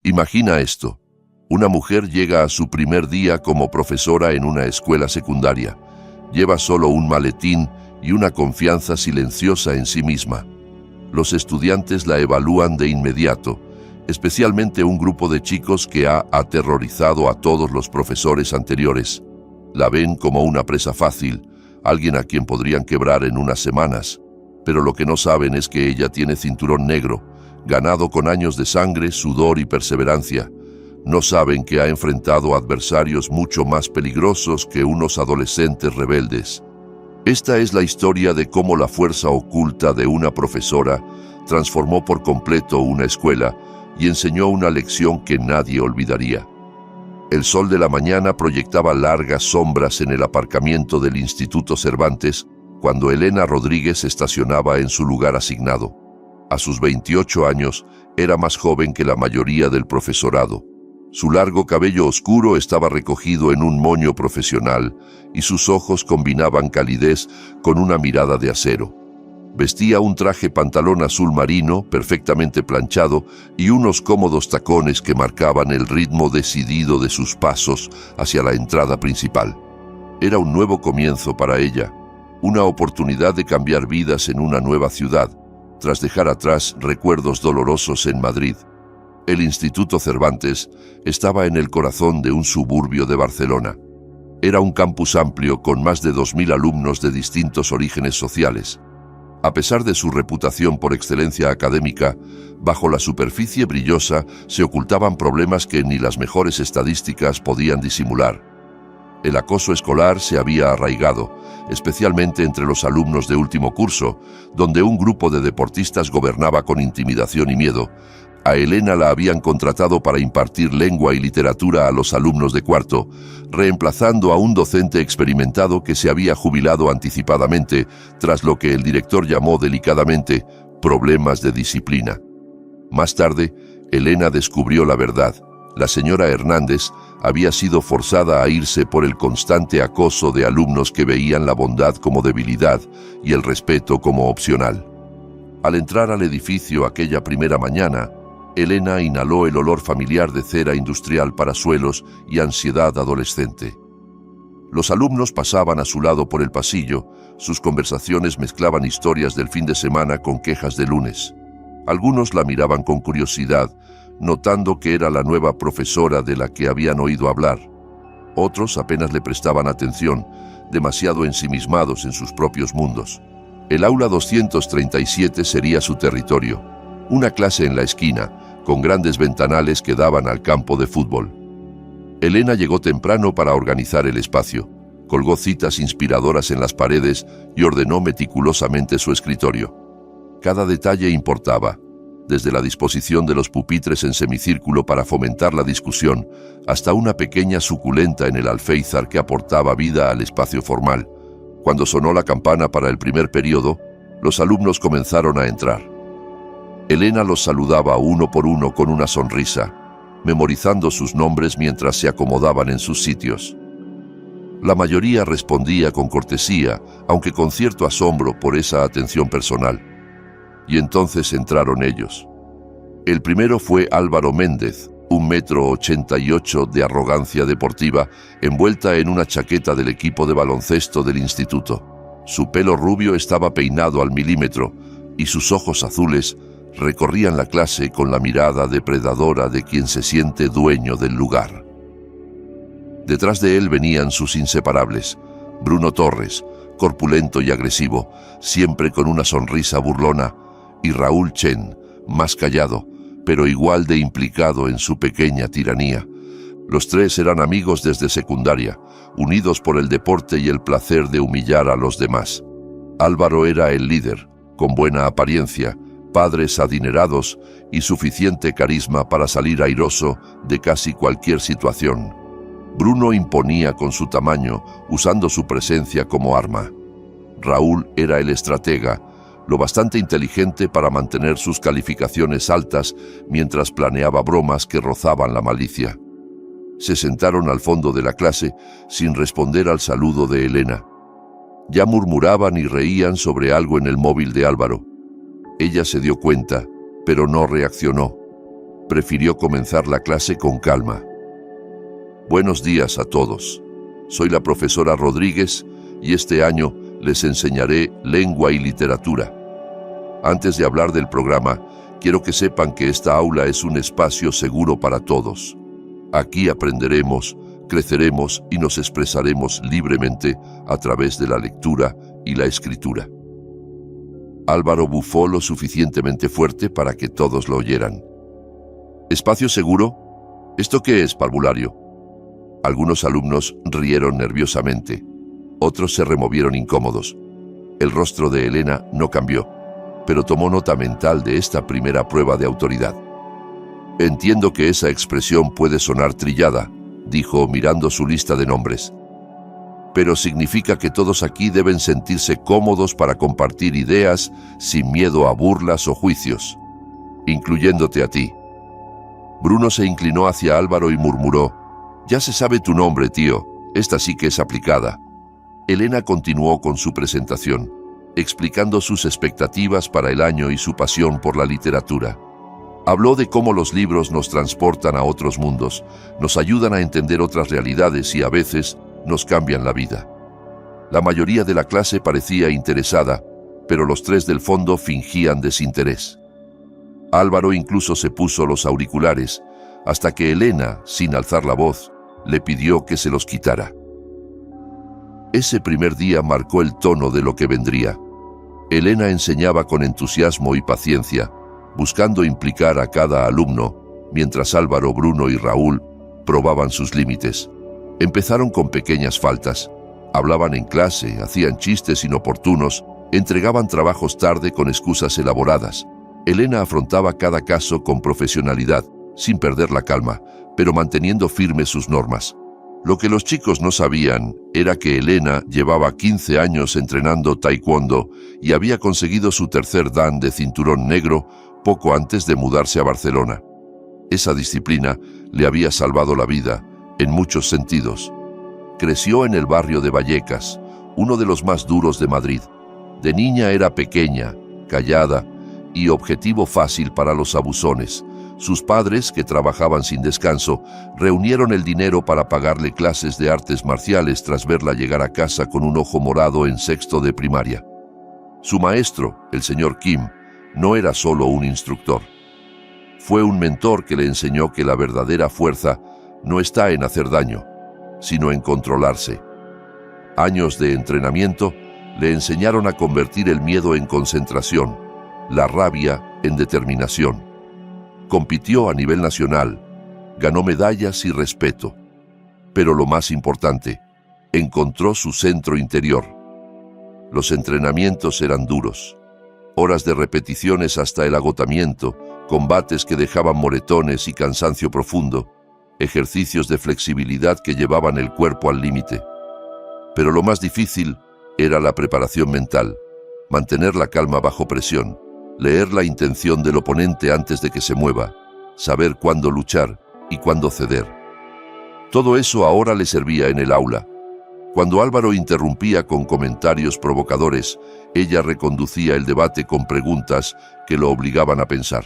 Imagina esto. Una mujer llega a su primer día como profesora en una escuela secundaria. Lleva solo un maletín y una confianza silenciosa en sí misma. Los estudiantes la evalúan de inmediato, especialmente un grupo de chicos que ha aterrorizado a todos los profesores anteriores. La ven como una presa fácil, alguien a quien podrían quebrar en unas semanas. Pero lo que no saben es que ella tiene cinturón negro, ganado con años de sangre, sudor y perseverancia. No saben que ha enfrentado adversarios mucho más peligrosos que unos adolescentes rebeldes. Esta es la historia de cómo la fuerza oculta de una profesora transformó por completo una escuela y enseñó una lección que nadie olvidaría. El sol de la mañana proyectaba largas sombras en el aparcamiento del Instituto Cervantes cuando Elena Rodríguez estacionaba en su lugar asignado. A sus 28 años, era más joven que la mayoría del profesorado. Su largo cabello oscuro estaba recogido en un moño profesional y sus ojos combinaban calidez con una mirada de acero. Vestía un traje pantalón azul marino, perfectamente planchado, y unos cómodos tacones que marcaban el ritmo decidido de sus pasos hacia la entrada principal. Era un nuevo comienzo para ella, una oportunidad de cambiar vidas en una nueva ciudad, tras dejar atrás recuerdos dolorosos en Madrid. El Instituto Cervantes estaba en el corazón de un suburbio de Barcelona. Era un campus amplio con más de 2000 alumnos de distintos orígenes sociales. A pesar de su reputación por excelencia académica, bajo la superficie brillosa se ocultaban problemas que ni las mejores estadísticas podían disimular. El acoso escolar se había arraigado, especialmente entre los alumnos de último curso, donde un grupo de deportistas gobernaba con intimidación y miedo. A Elena la habían contratado para impartir lengua y literatura a los alumnos de cuarto, reemplazando a un docente experimentado que se había jubilado anticipadamente, tras lo que el director llamó delicadamente problemas de disciplina. Más tarde, Elena descubrió la verdad. La señora Hernández había sido forzada a irse por el constante acoso de alumnos que veían la bondad como debilidad y el respeto como opcional. Al entrar al edificio aquella primera mañana, Elena inhaló el olor familiar de cera industrial para suelos y ansiedad adolescente. Los alumnos pasaban a su lado por el pasillo, sus conversaciones mezclaban historias del fin de semana con quejas de lunes. Algunos la miraban con curiosidad, notando que era la nueva profesora de la que habían oído hablar. Otros apenas le prestaban atención, demasiado ensimismados en sus propios mundos. El aula 237 sería su territorio, una clase en la esquina, con grandes ventanales que daban al campo de fútbol. Elena llegó temprano para organizar el espacio, colgó citas inspiradoras en las paredes y ordenó meticulosamente su escritorio. Cada detalle importaba, desde la disposición de los pupitres en semicírculo para fomentar la discusión, hasta una pequeña suculenta en el alféizar que aportaba vida al espacio formal. Cuando sonó la campana para el primer periodo, los alumnos comenzaron a entrar. Elena los saludaba uno por uno con una sonrisa, memorizando sus nombres mientras se acomodaban en sus sitios. La mayoría respondía con cortesía, aunque con cierto asombro por esa atención personal. Y entonces entraron ellos. El primero fue Álvaro Méndez, 1,88 m de arrogancia deportiva, envuelta en una chaqueta del equipo de baloncesto del instituto. Su pelo rubio estaba peinado al milímetro y sus ojos azules recorrían la clase con la mirada depredadora de quien se siente dueño del lugar. Detrás de él venían sus inseparables, Bruno Torres, corpulento y agresivo, siempre con una sonrisa burlona, y Raúl Chen, más callado, pero igual de implicado en su pequeña tiranía. Los tres eran amigos desde secundaria, unidos por el deporte y el placer de humillar a los demás. Álvaro era el líder, con buena apariencia, padres adinerados y suficiente carisma para salir airoso de casi cualquier situación. Bruno imponía con su tamaño, usando su presencia como arma. Raúl era el estratega, lo bastante inteligente para mantener sus calificaciones altas mientras planeaba bromas que rozaban la malicia. Se sentaron al fondo de la clase sin responder al saludo de Elena. Ya murmuraban y reían sobre algo en el móvil de Álvaro. Ella se dio cuenta, pero no reaccionó. prefirió comenzar la clase con calma. Buenos días a todos. Soy la profesora Rodríguez y este año les enseñaré lengua y literatura. Antes de hablar del programa, quiero que sepan que esta aula es un espacio seguro para todos. Aquí aprenderemos, creceremos y nos expresaremos libremente a través de la lectura y la escritura. Álvaro bufó lo suficientemente fuerte para que todos lo oyeran. ¿Espacio seguro? ¿Esto qué es, parvulario? Algunos alumnos rieron nerviosamente. Otros se removieron incómodos. El rostro de Elena no cambió, pero tomó nota mental de esta primera prueba de autoridad. Entiendo que esa expresión puede sonar trillada, dijo mirando su lista de nombres. Pero significa que todos aquí deben sentirse cómodos para compartir ideas sin miedo a burlas o juicios, incluyéndote a ti. Bruno se inclinó hacia Álvaro y murmuró: «Ya se sabe tu nombre, tío. Esta sí que es aplicada». Elena continuó con su presentación, explicando sus expectativas para el año y su pasión por la literatura. Habló de cómo los libros nos transportan a otros mundos, nos ayudan a entender otras realidades y a veces nos cambian la vida. La mayoría de la clase parecía interesada, pero los tres del fondo fingían desinterés. Álvaro incluso se puso los auriculares, hasta que Elena, sin alzar la voz, le pidió que se los quitara. Ese primer día marcó el tono de lo que vendría. Elena enseñaba con entusiasmo y paciencia, buscando implicar a cada alumno, mientras Álvaro, Bruno y Raúl probaban sus límites. Empezaron con pequeñas faltas. Hablaban en clase, hacían chistes inoportunos, entregaban trabajos tarde con excusas elaboradas. Elena afrontaba cada caso con profesionalidad, sin perder la calma, pero manteniendo firmes sus normas. Lo que los chicos no sabían era que Elena llevaba 15 años entrenando taekwondo y había conseguido su tercer dan de cinturón negro poco antes de mudarse a Barcelona. Esa disciplina le había salvado la vida, en muchos sentidos. Creció en el barrio de Vallecas, uno de los más duros de Madrid. De niña era pequeña, callada y objetivo fácil para los abusones. Sus padres, que trabajaban sin descanso, reunieron el dinero para pagarle clases de artes marciales tras verla llegar a casa con un ojo morado en sexto de primaria. Su maestro, el señor Kim, no era solo un instructor. Fue un mentor que le enseñó que la verdadera fuerza no está en hacer daño, sino en controlarse. Años de entrenamiento le enseñaron a convertir el miedo en concentración, la rabia en determinación. Compitió a nivel nacional, ganó medallas y respeto. Pero lo más importante, encontró su centro interior. Los entrenamientos eran duros. Horas de repeticiones hasta el agotamiento, combates que dejaban moretones y cansancio profundo, ejercicios de flexibilidad que llevaban el cuerpo al límite. Pero lo más difícil era la preparación mental, mantener la calma bajo presión, leer la intención del oponente antes de que se mueva, saber cuándo luchar y cuándo ceder. Todo eso ahora le servía en el aula. Cuando Álvaro interrumpía con comentarios provocadores, ella reconducía el debate con preguntas que lo obligaban a pensar.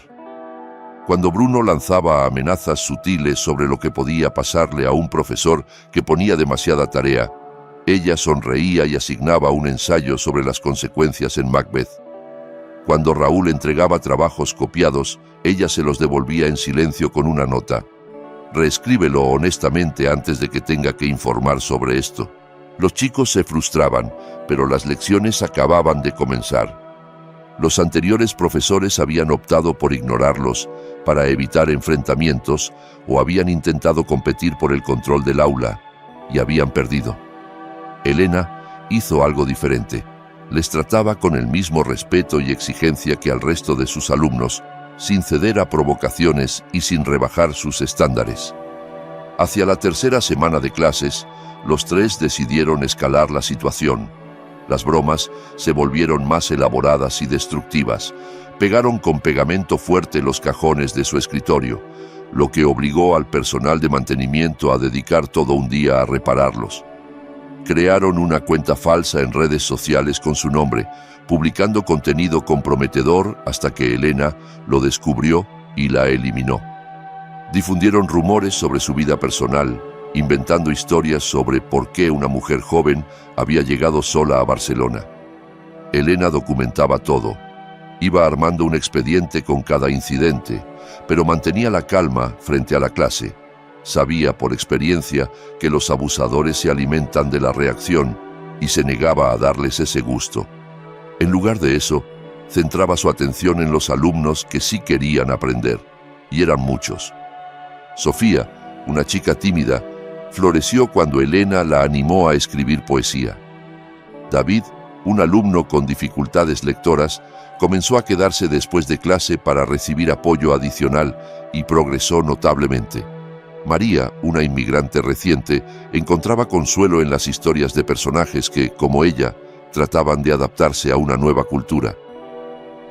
Cuando Bruno lanzaba amenazas sutiles sobre lo que podía pasarle a un profesor que ponía demasiada tarea, ella sonreía y asignaba un ensayo sobre las consecuencias en Macbeth. Cuando Raúl entregaba trabajos copiados, ella se los devolvía en silencio con una nota. Reescríbelo honestamente antes de que tenga que informar sobre esto. Los chicos se frustraban, pero las lecciones acababan de comenzar. Los anteriores profesores habían optado por ignorarlos para evitar enfrentamientos o habían intentado competir por el control del aula y habían perdido. Elena hizo algo diferente. Les trataba con el mismo respeto y exigencia que al resto de sus alumnos, sin ceder a provocaciones y sin rebajar sus estándares. Hacia la tercera semana de clases, los tres decidieron escalar la situación. Las bromas se volvieron más elaboradas y destructivas. Pegaron con pegamento fuerte los cajones de su escritorio, lo que obligó al personal de mantenimiento a dedicar todo un día a repararlos. Crearon una cuenta falsa en redes sociales con su nombre, publicando contenido comprometedor hasta que Elena lo descubrió y la eliminó. Difundieron rumores sobre su vida personal, inventando historias sobre por qué una mujer joven había llegado sola a Barcelona. Elena documentaba todo. Iba armando un expediente con cada incidente, pero mantenía la calma frente a la clase. Sabía por experiencia que los abusadores se alimentan de la reacción y se negaba a darles ese gusto. En lugar de eso, centraba su atención en los alumnos que sí querían aprender, y eran muchos. Sofía, una chica tímida, floreció cuando Elena la animó a escribir poesía. David, un alumno con dificultades lectoras, comenzó a quedarse después de clase para recibir apoyo adicional y progresó notablemente. María, una inmigrante reciente, encontraba consuelo en las historias de personajes que, como ella, trataban de adaptarse a una nueva cultura.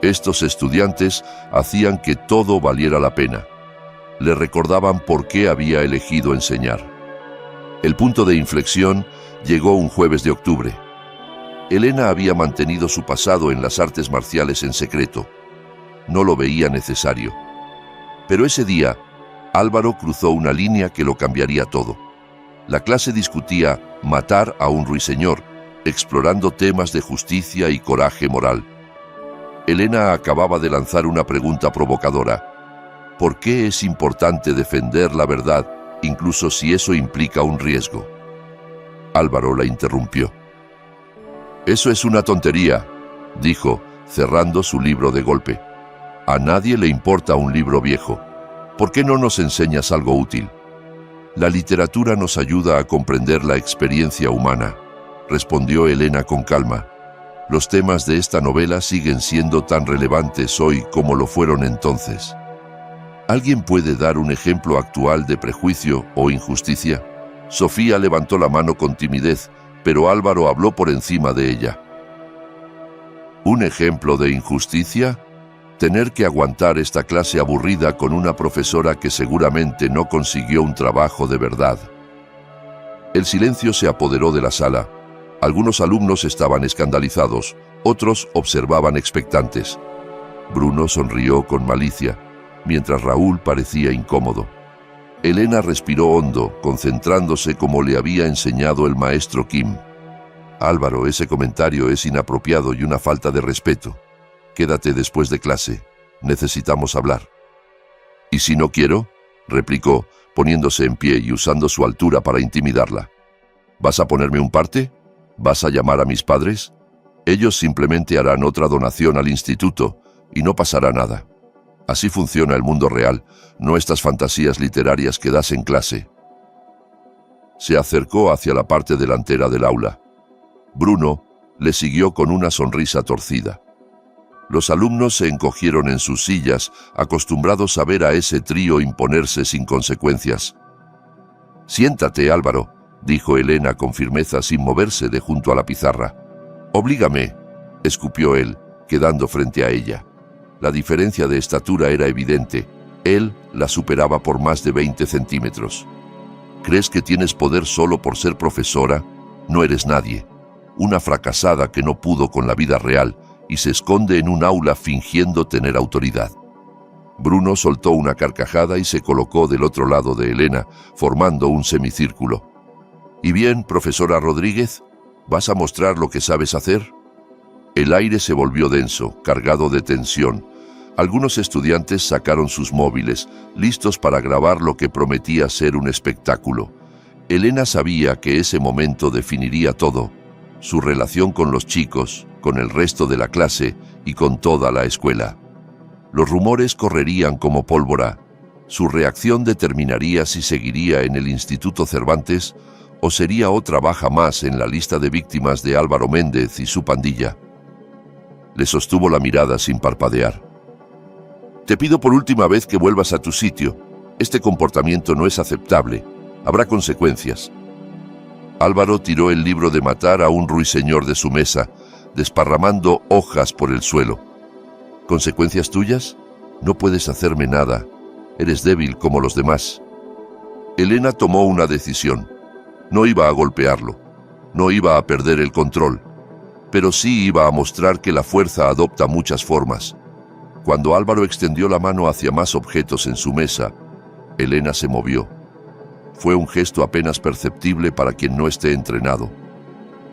Estos estudiantes hacían que todo valiera la pena. Le recordaban por qué había elegido enseñar. El punto de inflexión llegó un jueves de octubre. Elena había mantenido su pasado en las artes marciales en secreto. No lo veía necesario. Pero ese día, Álvaro cruzó una línea que lo cambiaría todo. La clase discutía matar a un ruiseñor, explorando temas de justicia y coraje moral. Elena acababa de lanzar una pregunta provocadora. ¿Por qué es importante defender la verdad, incluso si eso implica un riesgo? Álvaro la interrumpió. «Eso es una tontería», dijo, cerrando su libro de golpe. «A nadie le importa un libro viejo. ¿Por qué no nos enseñas algo útil?» «La literatura nos ayuda a comprender la experiencia humana», respondió Elena con calma. «Los temas de esta novela siguen siendo tan relevantes hoy como lo fueron entonces». ¿Alguien puede dar un ejemplo actual de prejuicio o injusticia? Sofía levantó la mano con timidez, pero Álvaro habló por encima de ella. ¿Un ejemplo de injusticia? Tener que aguantar esta clase aburrida con una profesora que seguramente no consiguió un trabajo de verdad. El silencio se apoderó de la sala. Algunos alumnos estaban escandalizados, otros observaban expectantes. Bruno sonrió con malicia, mientras Raúl parecía incómodo. Elena respiró hondo, concentrándose como le había enseñado el maestro Kim. «Álvaro, ese comentario es inapropiado y una falta de respeto. Quédate después de clase. Necesitamos hablar». «¿Y si no quiero?», replicó, poniéndose en pie y usando su altura para intimidarla. «¿Vas a ponerme un parte? ¿Vas a llamar a mis padres? Ellos simplemente harán otra donación al instituto y no pasará nada. Así funciona el mundo real, no estas fantasías literarias que das en clase». Se acercó hacia la parte delantera del aula. Bruno le siguió con una sonrisa torcida. Los alumnos se encogieron en sus sillas, acostumbrados a ver a ese trío imponerse sin consecuencias. «Siéntate, Álvaro», dijo Elena con firmeza sin moverse de junto a la pizarra. «Oblígame», escupió él, quedando frente a ella. La diferencia de estatura era evidente. Él la superaba por más de 20 centímetros. ¿Crees que tienes poder solo por ser profesora? No eres nadie. Una fracasada que no pudo con la vida real y se esconde en un aula fingiendo tener autoridad. Bruno soltó una carcajada y se colocó del otro lado de Elena, formando un semicírculo. «¿Y bien, profesora Rodríguez? ¿Vas a mostrar lo que sabes hacer?» El aire se volvió denso, cargado de tensión. Algunos estudiantes sacaron sus móviles, listos para grabar lo que prometía ser un espectáculo. Elena sabía que ese momento definiría todo: su relación con los chicos, con el resto de la clase y con toda la escuela. Los rumores correrían como pólvora. Su reacción determinaría si seguiría en el Instituto Cervantes o sería otra baja más en la lista de víctimas de Álvaro Méndez y su pandilla. Le sostuvo la mirada sin parpadear. «Te pido por última vez que vuelvas a tu sitio. Este comportamiento no es aceptable. Habrá consecuencias». Álvaro tiró el libro de matar a un ruiseñor de su mesa, desparramando hojas por el suelo. «¿Consecuencias tuyas? No puedes hacerme nada. Eres débil como los demás». Elena tomó una decisión. No iba a golpearlo. No iba a perder el control. Pero sí iba a mostrar que la fuerza adopta muchas formas. Cuando Álvaro extendió la mano hacia más objetos en su mesa, Elena se movió. Fue un gesto apenas perceptible para quien no esté entrenado.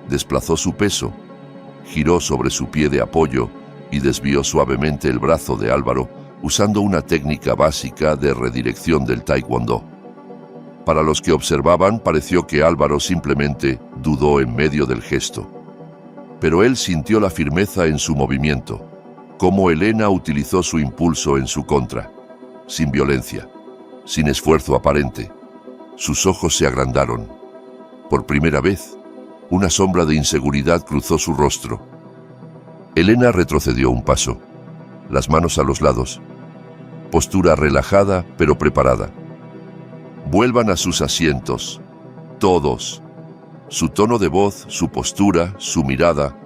Desplazó su peso, giró sobre su pie de apoyo y desvió suavemente el brazo de Álvaro usando una técnica básica de redirección del taekwondo. Para los que observaban, pareció que Álvaro simplemente dudó en medio del gesto. Pero él sintió la firmeza en su movimiento, cómo Elena utilizó su impulso en su contra, sin violencia, sin esfuerzo aparente. Sus ojos se agrandaron. Por primera vez, una sombra de inseguridad cruzó su rostro. Elena retrocedió un paso, las manos a los lados, postura relajada pero preparada. Vuelvan a sus asientos, todos. Su tono de voz, su postura, su mirada,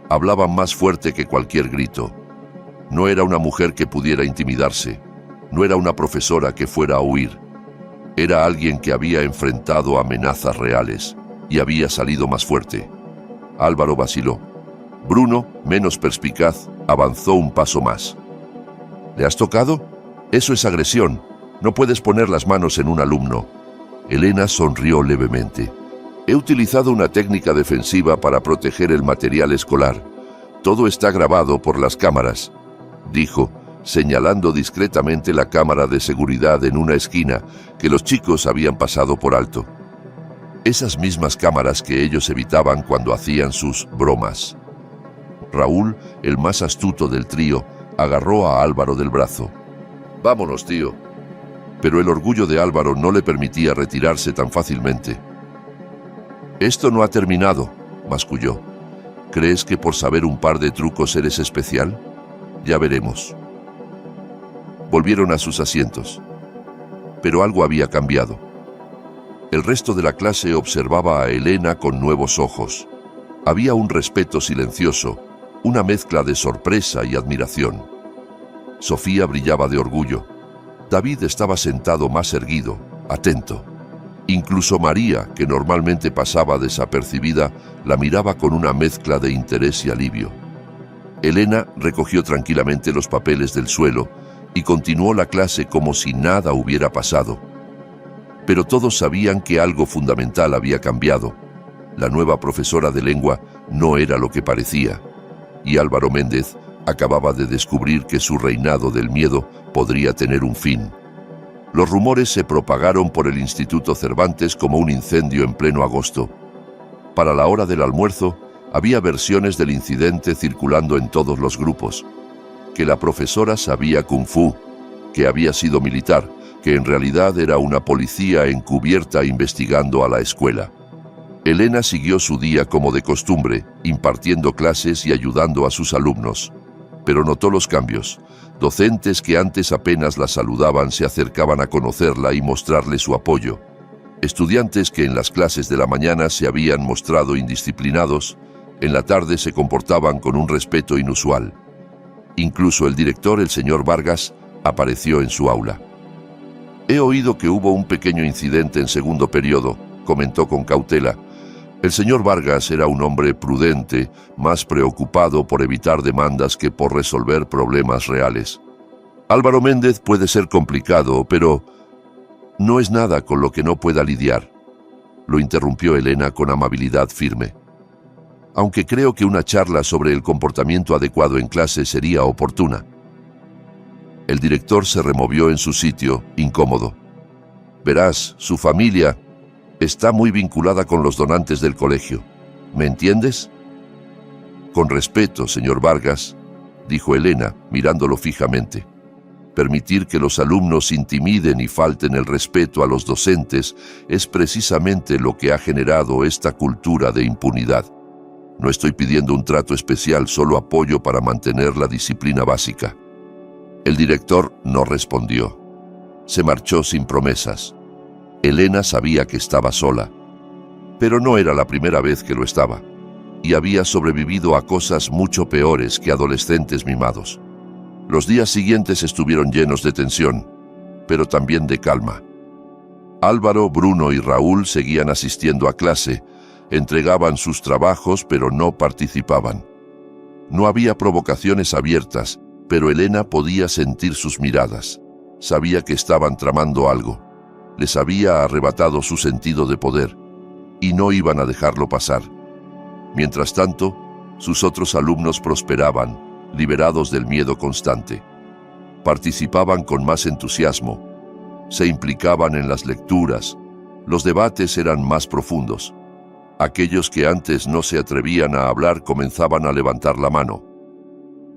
hablaban más fuerte que cualquier grito. No era una mujer que pudiera intimidarse, no era una profesora que fuera a huir. Era alguien que había enfrentado amenazas reales y había salido más fuerte. Álvaro vaciló. Bruno, menos perspicaz, avanzó un paso más. ¿Le has tocado? Eso es agresión. No puedes poner las manos en un alumno. Elena sonrió levemente. He utilizado una técnica defensiva para proteger el material escolar. Todo está grabado por las cámaras, dijo, señalando discretamente la cámara de seguridad en una esquina que los chicos habían pasado por alto. Esas mismas cámaras que ellos evitaban cuando hacían sus bromas. Raúl, el más astuto del trío, agarró a Álvaro del brazo. «Vámonos, tío». Pero el orgullo de Álvaro no le permitía retirarse tan fácilmente. «Esto no ha terminado», masculló. «¿Crees que por saber un par de trucos eres especial? Ya veremos». Volvieron a sus asientos. Pero algo había cambiado. El resto de la clase observaba a Elena con nuevos ojos. Había un respeto silencioso, una mezcla de sorpresa y admiración. Sofía brillaba de orgullo. David estaba sentado más erguido, atento. Incluso María, que normalmente pasaba desapercibida, la miraba con una mezcla de interés y alivio. Elena recogió tranquilamente los papeles del suelo y continuó la clase como si nada hubiera pasado. Pero todos sabían que algo fundamental había cambiado. La nueva profesora de lengua no era lo que parecía, y Álvaro Méndez acababa de descubrir que su reinado del miedo podría tener un fin. Los rumores se propagaron por el Instituto Cervantes como un incendio en pleno agosto. Para la hora del almuerzo, había versiones del incidente circulando en todos los grupos. Que la profesora sabía kung fu, que había sido militar, que en realidad era una policía encubierta investigando a la escuela. Elena siguió su día como de costumbre, impartiendo clases y ayudando a sus alumnos. Pero notó los cambios. Docentes que antes apenas la saludaban se acercaban a conocerla y mostrarle su apoyo. Estudiantes que en las clases de la mañana se habían mostrado indisciplinados, en la tarde se comportaban con un respeto inusual. Incluso el director, el señor Vargas, apareció en su aula. «He oído que hubo un pequeño incidente en segundo periodo», comentó con cautela. El señor Vargas era un hombre prudente, más preocupado por evitar demandas que por resolver problemas reales. Álvaro Méndez puede ser complicado, pero no es nada con lo que no pueda lidiar, lo interrumpió Elena con amabilidad firme. Aunque creo que una charla sobre el comportamiento adecuado en clase sería oportuna. El director se removió en su sitio, incómodo. Verás, su familia está muy vinculada con los donantes del colegio. ¿Me entiendes? Con respeto, señor Vargas, dijo Elena, mirándolo fijamente. Permitir que los alumnos intimiden y falten el respeto a los docentes es precisamente lo que ha generado esta cultura de impunidad. No estoy pidiendo un trato especial, solo apoyo para mantener la disciplina básica. El director no respondió. Se marchó sin promesas. Elena sabía que estaba sola, pero no era la primera vez que lo estaba, y había sobrevivido a cosas mucho peores que adolescentes mimados. Los días siguientes estuvieron llenos de tensión, pero también de calma. Álvaro, Bruno y Raúl seguían asistiendo a clase, entregaban sus trabajos pero no participaban. No había provocaciones abiertas, pero Elena podía sentir sus miradas. Sabía que estaban tramando algo. Les había arrebatado su sentido de poder y no iban a dejarlo pasar. Mientras tanto, sus otros alumnos prosperaban, liberados del miedo constante. Participaban con más entusiasmo, se implicaban en las lecturas, los debates eran más profundos. Aquellos que antes no se atrevían a hablar comenzaban a levantar la mano.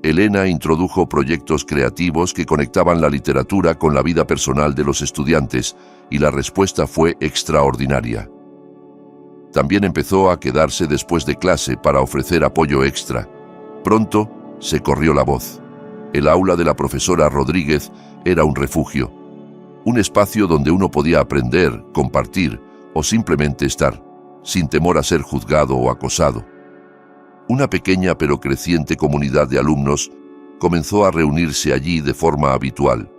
Elena introdujo proyectos creativos que conectaban la literatura con la vida personal de los estudiantes y la respuesta fue extraordinaria. También empezó a quedarse después de clase para ofrecer apoyo extra. Pronto se corrió la voz. El aula de la profesora Rodríguez era un refugio, un espacio donde uno podía aprender, compartir o simplemente estar, sin temor a ser juzgado o acosado. Una pequeña pero creciente comunidad de alumnos comenzó a reunirse allí de forma habitual.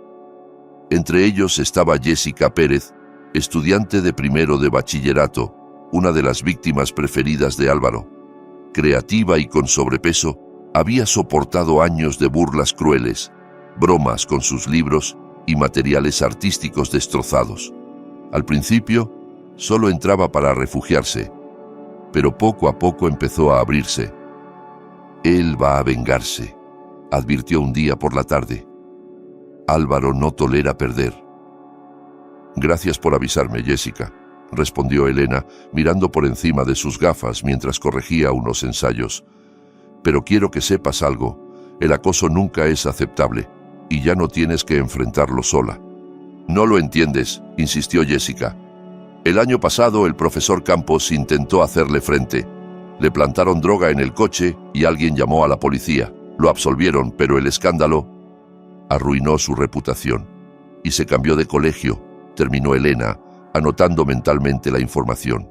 Entre ellos estaba Jessica Pérez, estudiante de primero de bachillerato, una de las víctimas preferidas de Álvaro. Creativa y con sobrepeso, había soportado años de burlas crueles, bromas con sus libros y materiales artísticos destrozados. Al principio, solo entraba para refugiarse, pero poco a poco empezó a abrirse. «Él va a vengarse», advirtió un día por la tarde. «Álvaro no tolera perder». «Gracias por avisarme, Jessica», respondió Elena, mirando por encima de sus gafas mientras corregía unos ensayos. «Pero quiero que sepas algo. El acoso nunca es aceptable, y ya no tienes que enfrentarlo sola». «No lo entiendes», insistió Jessica. «El año pasado el profesor Campos intentó hacerle frente. Le plantaron droga en el coche y alguien llamó a la policía. Lo absolvieron, pero el escándalo arruinó su reputación. Y se cambió de colegio», terminó Elena, anotando mentalmente la información.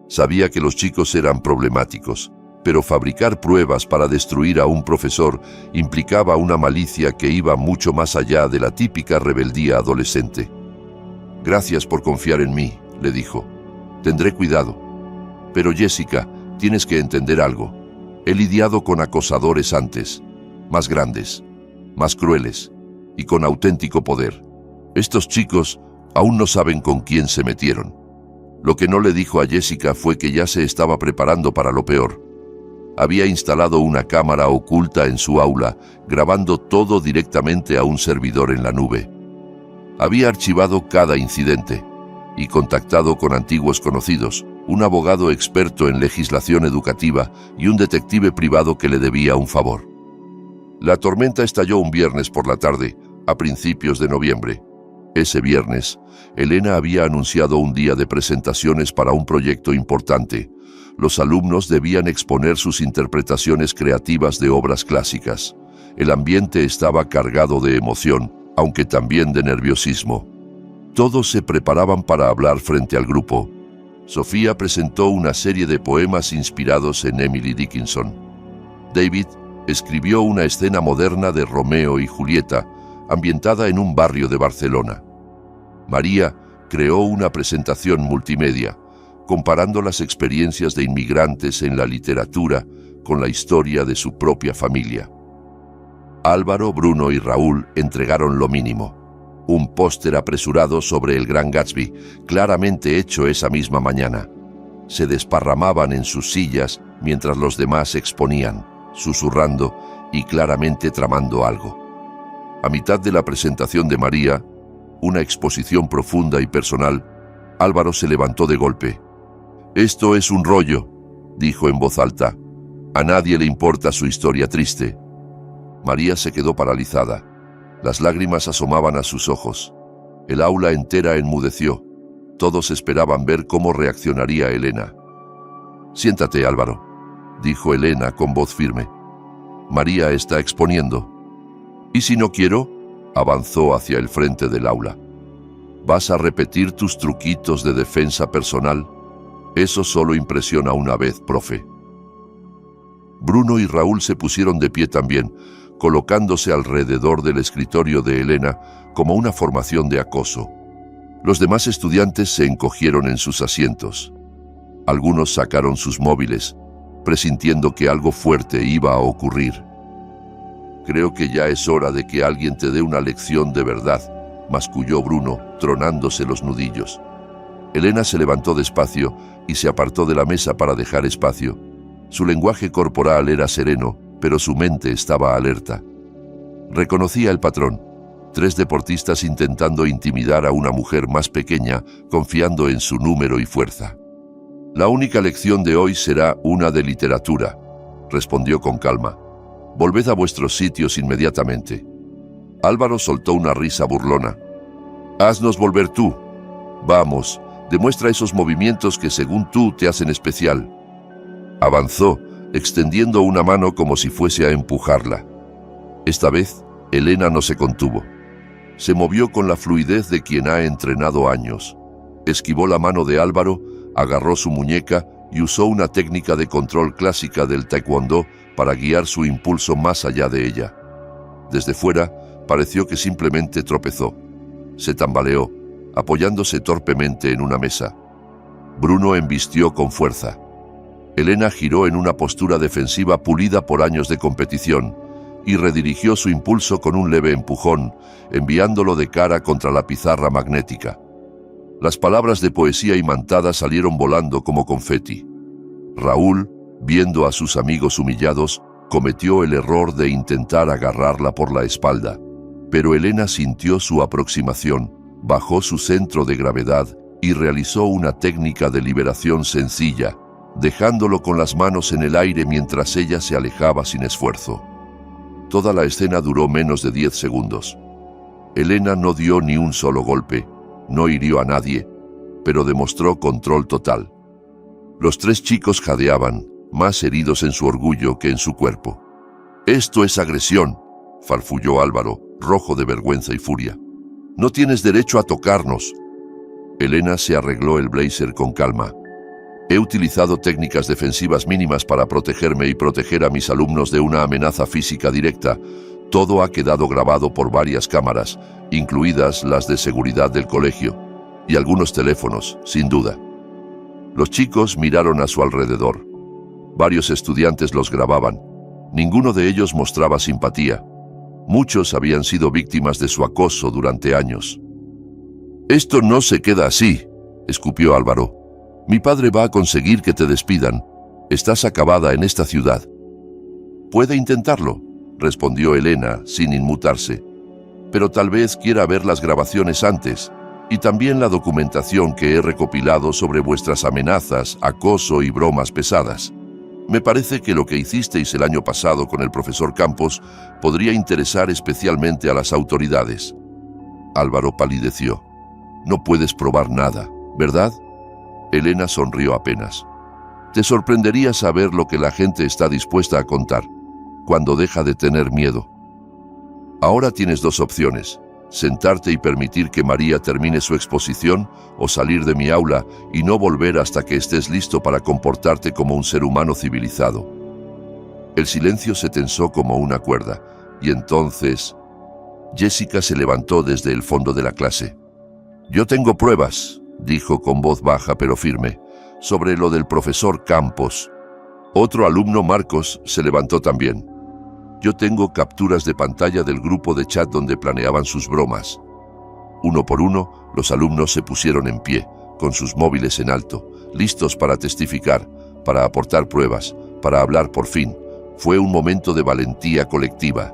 Sabía que los chicos eran problemáticos, pero fabricar pruebas para destruir a un profesor implicaba una malicia que iba mucho más allá de la típica rebeldía adolescente. «Gracias por confiar en mí», le dijo. «Tendré cuidado. Pero Jessica, tienes que entender algo. He lidiado con acosadores antes, más grandes, más crueles y con auténtico poder. Estos chicos aún no saben con quién se metieron». Lo que no le dijo a Jessica fue que ya se estaba preparando para lo peor. Había instalado una cámara oculta en su aula, grabando todo directamente a un servidor en la nube. Había archivado cada incidente y contactado con antiguos conocidos, un abogado experto en legislación educativa y un detective privado que le debía un favor. La tormenta estalló un viernes por la tarde, a principios de noviembre. Ese viernes, Elena había anunciado un día de presentaciones para un proyecto importante. Los alumnos debían exponer sus interpretaciones creativas de obras clásicas. El ambiente estaba cargado de emoción, aunque también de nerviosismo. Todos se preparaban para hablar frente al grupo. Sofía presentó una serie de poemas inspirados en Emily Dickinson. David escribió una escena moderna de Romeo y Julieta, ambientada en un barrio de Barcelona. María creó una presentación multimedia, comparando las experiencias de inmigrantes en la literatura con la historia de su propia familia. Álvaro, Bruno y Raúl entregaron lo mínimo: un póster apresurado sobre el Gran Gatsby, claramente hecho esa misma mañana. Se desparramaban en sus sillas mientras los demás exponían, susurrando y claramente tramando algo. A mitad de la presentación de María, una exposición profunda y personal, Álvaro se levantó de golpe. «Esto es un rollo», dijo en voz alta. «A nadie le importa su historia triste». María se quedó paralizada. Las lágrimas asomaban a sus ojos. El aula entera enmudeció. Todos esperaban ver cómo reaccionaría Elena. «Siéntate, Álvaro», dijo Elena con voz firme. «María está exponiendo». «¿Y si no quiero?», avanzó hacia el frente del aula. «¿Vas a repetir tus truquitos de defensa personal? Eso solo impresiona una vez, profe». Bruno y Raúl se pusieron de pie también, colocándose alrededor del escritorio de Elena como una formación de acoso. Los demás estudiantes se encogieron en sus asientos. Algunos sacaron sus móviles, presintiendo que algo fuerte iba a ocurrir. «Creo que ya es hora de que alguien te dé una lección de verdad», masculló Bruno, tronándose los nudillos. Elena se levantó despacio y se apartó de la mesa para dejar espacio. Su lenguaje corporal era sereno, pero su mente estaba alerta. Reconocía el patrón: 3 deportistas intentando intimidar a una mujer más pequeña, confiando en su número y fuerza. La única lección de hoy será una de literatura, respondió con calma. Volved a vuestros sitios inmediatamente. Álvaro soltó una risa burlona. Haznos volver tú. Vamos, demuestra esos movimientos que según tú te hacen especial. Avanzó, extendiendo una mano como si fuese a empujarla. Esta vez, Elena no se contuvo. Se movió con la fluidez de quien ha entrenado años. Esquivó la mano de Álvaro, agarró su muñeca y usó una técnica de control clásica del taekwondo para guiar su impulso más allá de ella. Desde fuera, pareció que simplemente tropezó. Se tambaleó, apoyándose torpemente en una mesa. Bruno embistió con fuerza. Elena giró en una postura defensiva pulida por años de competición y redirigió su impulso con un leve empujón, enviándolo de cara contra la pizarra magnética. Las palabras de poesía imantada salieron volando como confeti. Raúl, viendo a sus amigos humillados, cometió el error de intentar agarrarla por la espalda. Pero Elena sintió su aproximación, bajó su centro de gravedad y realizó una técnica de liberación sencilla, dejándolo con las manos en el aire mientras ella se alejaba sin esfuerzo. Toda la escena duró menos de 10 segundos. Elena no dio ni un solo golpe, no hirió a nadie, pero demostró control total. Los 3 chicos jadeaban, más heridos en su orgullo que en su cuerpo. «Esto es agresión», farfulló Álvaro, rojo de vergüenza y furia. «No tienes derecho a tocarnos». Elena se arregló el blazer con calma. «He utilizado técnicas defensivas mínimas para protegerme y proteger a mis alumnos de una amenaza física directa. Todo ha quedado grabado por varias cámaras, incluidas las de seguridad del colegio, y algunos teléfonos, sin duda». Los chicos miraron a su alrededor. Varios estudiantes los grababan. Ninguno de ellos mostraba simpatía. Muchos habían sido víctimas de su acoso durante años. «Esto no se queda así», escupió Álvaro. «Mi padre va a conseguir que te despidan. Estás acabada en esta ciudad». «Puede intentarlo», respondió Elena, sin inmutarse. «Pero tal vez quiera ver las grabaciones antes, y también la documentación que he recopilado sobre vuestras amenazas, acoso y bromas pesadas. Me parece que lo que hicisteis el año pasado con el profesor Campos podría interesar especialmente a las autoridades». Álvaro palideció. «No puedes probar nada, ¿verdad?». Elena sonrió apenas. «Te sorprendería saber lo que la gente está dispuesta a contar, cuando deja de tener miedo. Ahora tienes 2 opciones: sentarte y permitir que María termine su exposición, o salir de mi aula y no volver hasta que estés listo para comportarte como un ser humano civilizado». El silencio se tensó como una cuerda, y entonces Jessica se levantó desde el fondo de la clase. «Yo tengo pruebas», dijo con voz baja pero firme, «sobre lo del profesor Campos». Otro alumno, Marcos, se levantó también. «Yo tengo capturas de pantalla del grupo de chat donde planeaban sus bromas». Uno por uno, los alumnos se pusieron en pie, con sus móviles en alto, listos para testificar, para aportar pruebas, para hablar por fin. Fue un momento de valentía colectiva,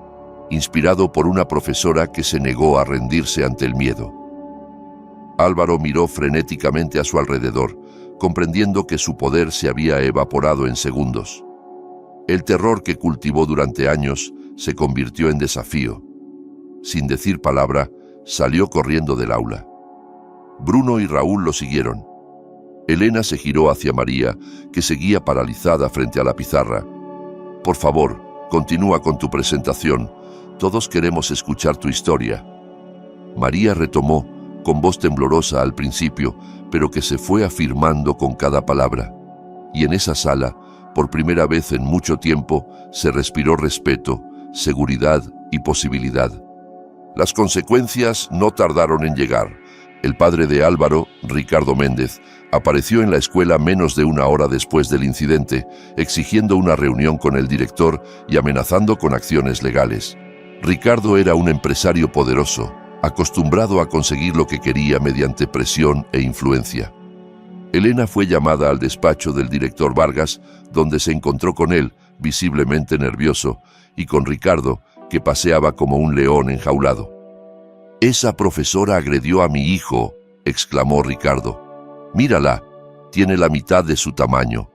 inspirado por una profesora que se negó a rendirse ante el miedo. Álvaro miró frenéticamente a su alrededor, comprendiendo que su poder se había evaporado en segundos. El terror que cultivó durante años se convirtió en desafío. Sin decir palabra, salió corriendo del aula. Bruno y Raúl lo siguieron. Elena se giró hacia María, que seguía paralizada frente a la pizarra. «Por favor, continúa con tu presentación. Todos queremos escuchar tu historia». María retomó, con voz temblorosa al principio, pero que se fue afirmando con cada palabra. Y en esa sala, por primera vez en mucho tiempo, se respiró respeto, seguridad y posibilidad. Las consecuencias no tardaron en llegar. El padre de Álvaro, Ricardo Méndez, apareció en la escuela menos de 1 hora después del incidente, exigiendo una reunión con el director y amenazando con acciones legales. Ricardo era un empresario poderoso, acostumbrado a conseguir lo que quería mediante presión e influencia. Elena fue llamada al despacho del director Vargas, donde se encontró con él, visiblemente nervioso, y con Ricardo, que paseaba como un león enjaulado. «Esa profesora agredió a mi hijo», exclamó Ricardo. «Mírala, tiene la mitad de su tamaño.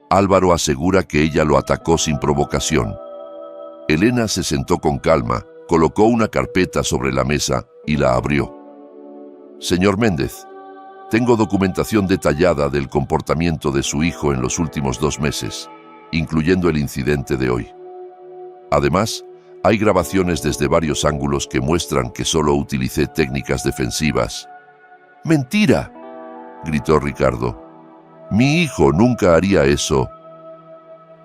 Álvaro asegura que ella lo atacó sin provocación». Elena se sentó con calma, colocó una carpeta sobre la mesa y la abrió. «Señor Méndez, tengo documentación detallada del comportamiento de su hijo en los últimos 2 meses, incluyendo el incidente de hoy. Además, hay grabaciones desde varios ángulos que muestran que solo utilicé técnicas defensivas». «¡Mentira!», gritó Ricardo. «Mi hijo nunca haría eso».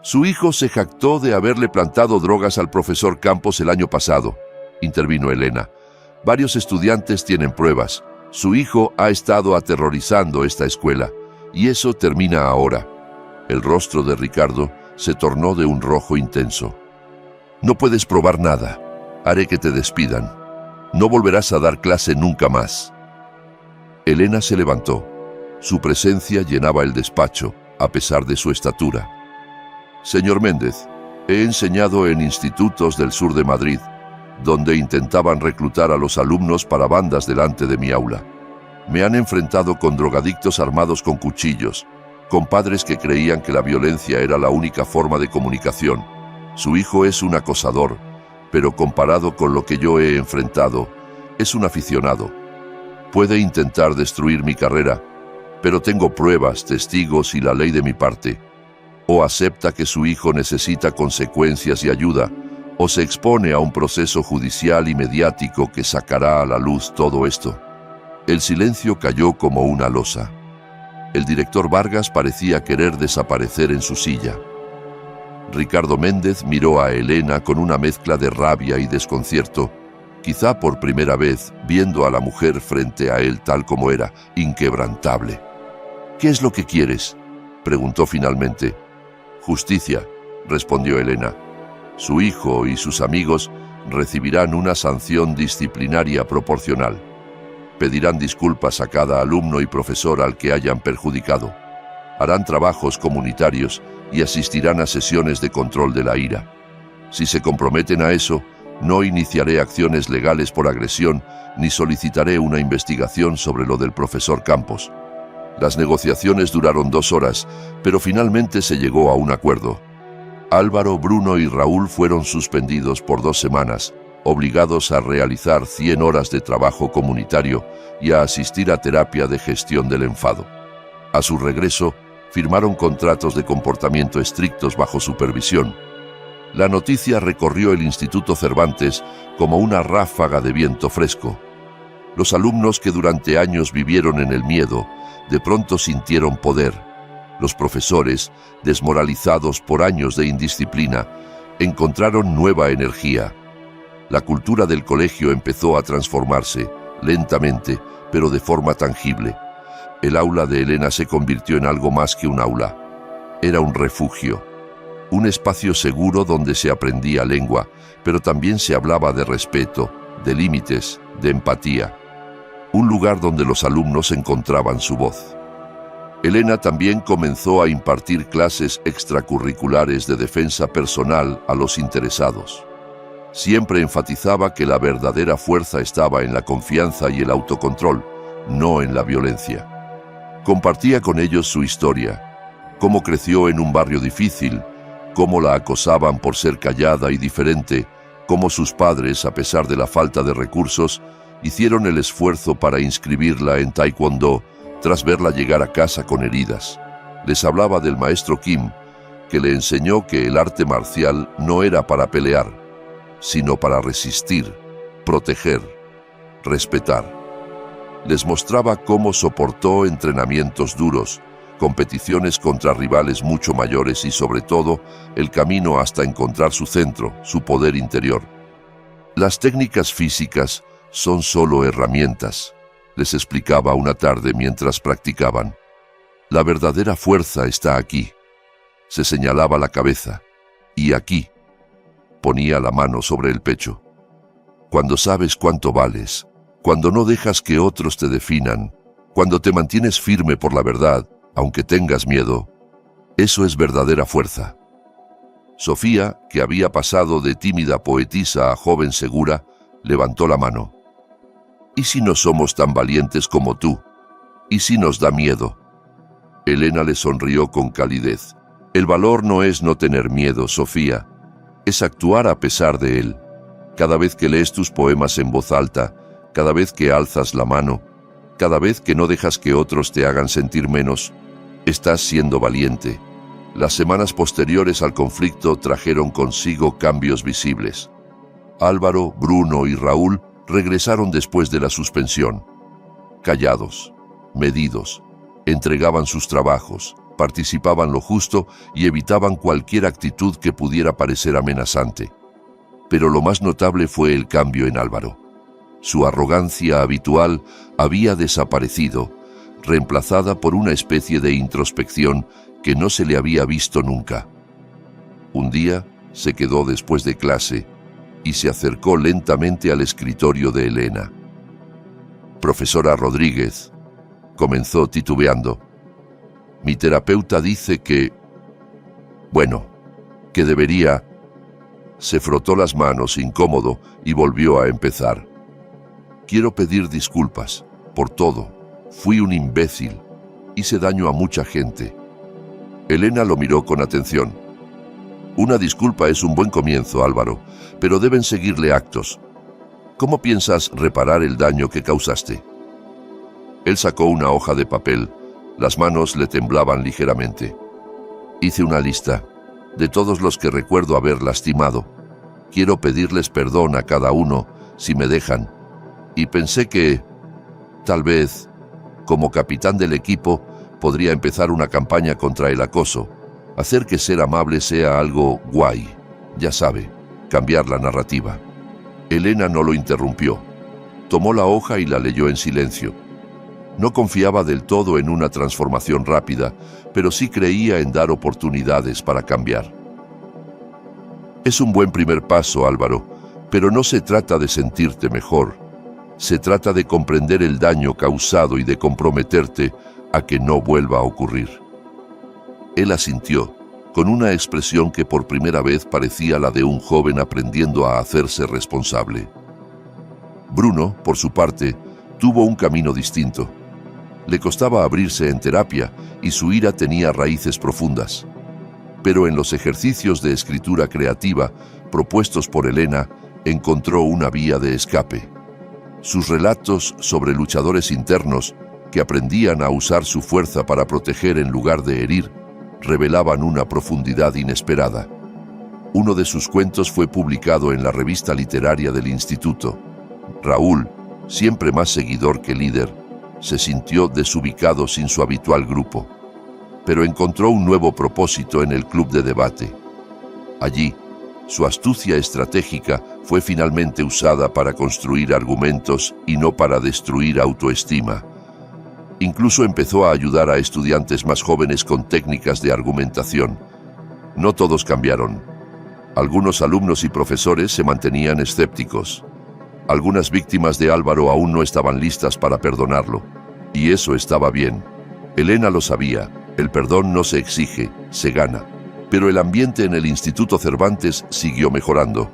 «Su hijo se jactó de haberle plantado drogas al profesor Campos el año pasado», intervino Elena. «Varios estudiantes tienen pruebas. Su hijo ha estado aterrorizando esta escuela, y eso termina ahora». El rostro de Ricardo se tornó de un rojo intenso. «No puedes probar nada. Haré que te despidan. No volverás a dar clase nunca más». Elena se levantó. Su presencia llenaba el despacho, a pesar de su estatura. «Señor Méndez, he enseñado en institutos del sur de Madrid, donde intentaban reclutar a los alumnos para bandas delante de mi aula. Me han enfrentado con drogadictos armados con cuchillos, con padres que creían que la violencia era la única forma de comunicación. Su hijo es un acosador, pero comparado con lo que yo he enfrentado, es un aficionado. Puede intentar destruir mi carrera, pero tengo pruebas, testigos y la ley de mi parte. O acepta que su hijo necesita consecuencias y ayuda, o se expone a un proceso judicial y mediático que sacará a la luz todo esto». El silencio cayó como una losa. El director Vargas parecía querer desaparecer en su silla. Ricardo Méndez miró a Elena con una mezcla de rabia y desconcierto, quizá por primera vez viendo a la mujer frente a él tal como era, inquebrantable. «¿Qué es lo que quieres?», preguntó finalmente. «Justicia», respondió Elena. «Su hijo y sus amigos recibirán una sanción disciplinaria proporcional. Pedirán disculpas a cada alumno y profesor al que hayan perjudicado. Harán trabajos comunitarios y asistirán a sesiones de control de la ira. Si se comprometen a eso, no iniciaré acciones legales por agresión ni solicitaré una investigación sobre lo del profesor Campos». Las negociaciones duraron 2 horas, pero finalmente se llegó a un acuerdo. Álvaro, Bruno y Raúl fueron suspendidos por 2 semanas, obligados a realizar 100 horas de trabajo comunitario y a asistir a terapia de gestión del enfado. A su regreso, firmaron contratos de comportamiento estrictos bajo supervisión. La noticia recorrió el Instituto Cervantes como una ráfaga de viento fresco. Los alumnos que durante años vivieron en el miedo, de pronto sintieron poder. Los profesores, desmoralizados por años de indisciplina, encontraron nueva energía. La cultura del colegio empezó a transformarse, lentamente, pero de forma tangible. El aula de Elena se convirtió en algo más que un aula. Era un refugio, un espacio seguro donde se aprendía lengua, pero también se hablaba de respeto, de límites, de empatía. Un lugar donde los alumnos encontraban su voz. Elena también comenzó a impartir clases extracurriculares de defensa personal a los interesados. Siempre enfatizaba que la verdadera fuerza estaba en la confianza y el autocontrol, no en la violencia. Compartía con ellos su historia, cómo creció en un barrio difícil, cómo la acosaban por ser callada y diferente, cómo sus padres, a pesar de la falta de recursos, hicieron el esfuerzo para inscribirla en taekwondo tras verla llegar a casa con heridas. Les hablaba del maestro Kim, que le enseñó que el arte marcial no era para pelear, sino para resistir, proteger, respetar. Les mostraba cómo soportó entrenamientos duros, competiciones contra rivales mucho mayores y sobre todo el camino hasta encontrar su centro, su poder interior. Las técnicas físicas son solo herramientas, les explicaba una tarde mientras practicaban. La verdadera fuerza está aquí. Se señalaba la cabeza. Y aquí. Ponía la mano sobre el pecho. Cuando sabes cuánto vales, Cuando no dejas que otros te definan, cuando te mantienes firme por la verdad, aunque tengas miedo, eso es verdadera fuerza. Sofía, que había pasado de tímida poetisa a joven segura, levantó la mano. ¿Y si no somos tan valientes como tú? ¿Y si nos da miedo? Elena le sonrió con calidez. El valor no es no tener miedo, Sofía. Es actuar a pesar de él. Cada vez que lees tus poemas en voz alta, cada vez que alzas la mano, cada vez que no dejas que otros te hagan sentir menos, estás siendo valiente. Las semanas posteriores al conflicto trajeron consigo cambios visibles. Álvaro, Bruno y Raúl regresaron después de la suspensión. Callados, medidos, entregaban sus trabajos, participaban lo justo y evitaban cualquier actitud que pudiera parecer amenazante. Pero lo más notable fue el cambio en Álvaro. Su arrogancia habitual había desaparecido, reemplazada por una especie de introspección que no se le había visto nunca. Un día se quedó después de clase y se acercó lentamente al escritorio de Elena. «Profesora Rodríguez», comenzó titubeando, «mi terapeuta dice que... que debería...». Se frotó las manos incómodo y volvió a empezar. «Quiero pedir disculpas por todo. Fui un imbécil. Hice daño a mucha gente». Elena lo miró con atención. «Una disculpa es un buen comienzo, Álvaro, pero deben seguirle actos. ¿Cómo piensas reparar el daño que causaste?». Él sacó una hoja de papel. Las manos le temblaban ligeramente. «Hice una lista de todos los que recuerdo haber lastimado. Quiero pedirles perdón a cada uno, si me dejan. Y pensé que, tal vez, como capitán del equipo, podría empezar una campaña contra el acoso, hacer que ser amable sea algo guay, ya sabe, cambiar la narrativa». Elena no lo interrumpió. Tomó la hoja y la leyó en silencio. No confiaba del todo en una transformación rápida, pero sí creía en dar oportunidades para cambiar. «Es un buen primer paso, Álvaro, pero no se trata de sentirte mejor. Se trata de comprender el daño causado y de comprometerte a que no vuelva a ocurrir». Él asintió, con una expresión que por primera vez parecía la de un joven aprendiendo a hacerse responsable. Bruno, por su parte, tuvo un camino distinto. Le costaba abrirse en terapia y su ira tenía raíces profundas. Pero en los ejercicios de escritura creativa propuestos por Elena, encontró una vía de escape. Sus relatos sobre luchadores internos que aprendían a usar su fuerza para proteger en lugar de herir, revelaban una profundidad inesperada. Uno de sus cuentos fue publicado en la revista literaria del instituto. Raúl, siempre más seguidor que líder, se sintió desubicado sin su habitual grupo, pero encontró un nuevo propósito en el club de debate. Allí, su astucia estratégica fue finalmente usada para construir argumentos y no para destruir autoestima. Incluso empezó a ayudar a estudiantes más jóvenes con técnicas de argumentación. No todos cambiaron. Algunos alumnos y profesores se mantenían escépticos. Algunas víctimas de Álvaro aún no estaban listas para perdonarlo. Y eso estaba bien. Elena lo sabía. El perdón no se exige, se gana. Pero el ambiente en el Instituto Cervantes siguió mejorando.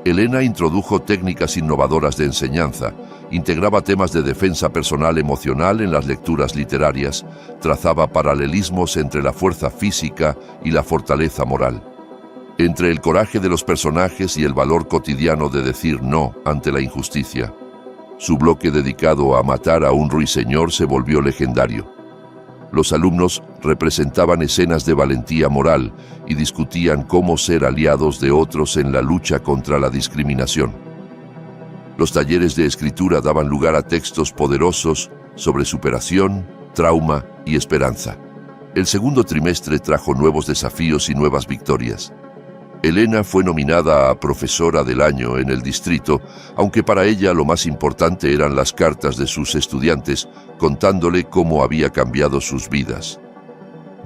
Elena introdujo técnicas innovadoras de enseñanza, integraba temas de defensa personal emocional en las lecturas literarias, trazaba paralelismos entre la fuerza física y la fortaleza moral, entre el coraje de los personajes y el valor cotidiano de decir no ante la injusticia. Su bloque dedicado a matar a un ruiseñor se volvió legendario. Los alumnos representaban escenas de valentía moral y discutían cómo ser aliados de otros en la lucha contra la discriminación. Los talleres de escritura daban lugar a textos poderosos sobre superación, trauma y esperanza. El segundo trimestre trajo nuevos desafíos y nuevas victorias. Elena fue nominada a Profesora del Año en el distrito, aunque para ella lo más importante eran las cartas de sus estudiantes contándole cómo había cambiado sus vidas.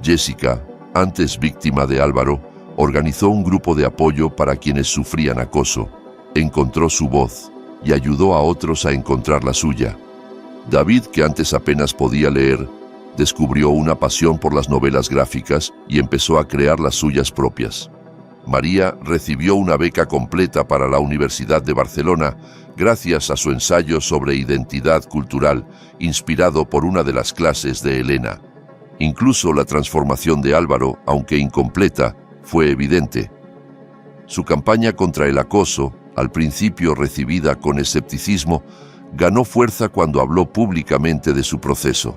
Jessica, antes víctima de Álvaro, organizó un grupo de apoyo para quienes sufrían acoso. Encontró su voz y ayudó a otros a encontrar la suya. David, que antes apenas podía leer, descubrió una pasión por las novelas gráficas y empezó a crear las suyas propias. María recibió una beca completa para la Universidad de Barcelona gracias a su ensayo sobre identidad cultural, inspirado por una de las clases de Elena. Incluso la transformación de Álvaro, aunque incompleta, fue evidente. Su campaña contra el acoso, al principio recibida con escepticismo, ganó fuerza cuando habló públicamente de su proceso.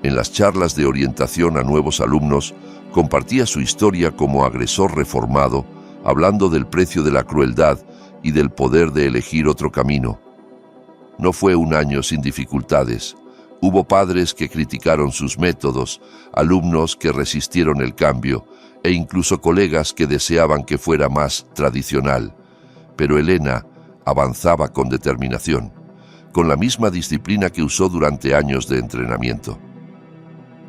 En las charlas de orientación a nuevos alumnos, compartía su historia como agresor reformado, hablando del precio de la crueldad y del poder de elegir otro camino. No fue un año sin dificultades. Hubo padres que criticaron sus métodos, alumnos que resistieron el cambio e incluso colegas que deseaban que fuera más tradicional. Pero Elena avanzaba con determinación, con la misma disciplina que usó durante años de entrenamiento.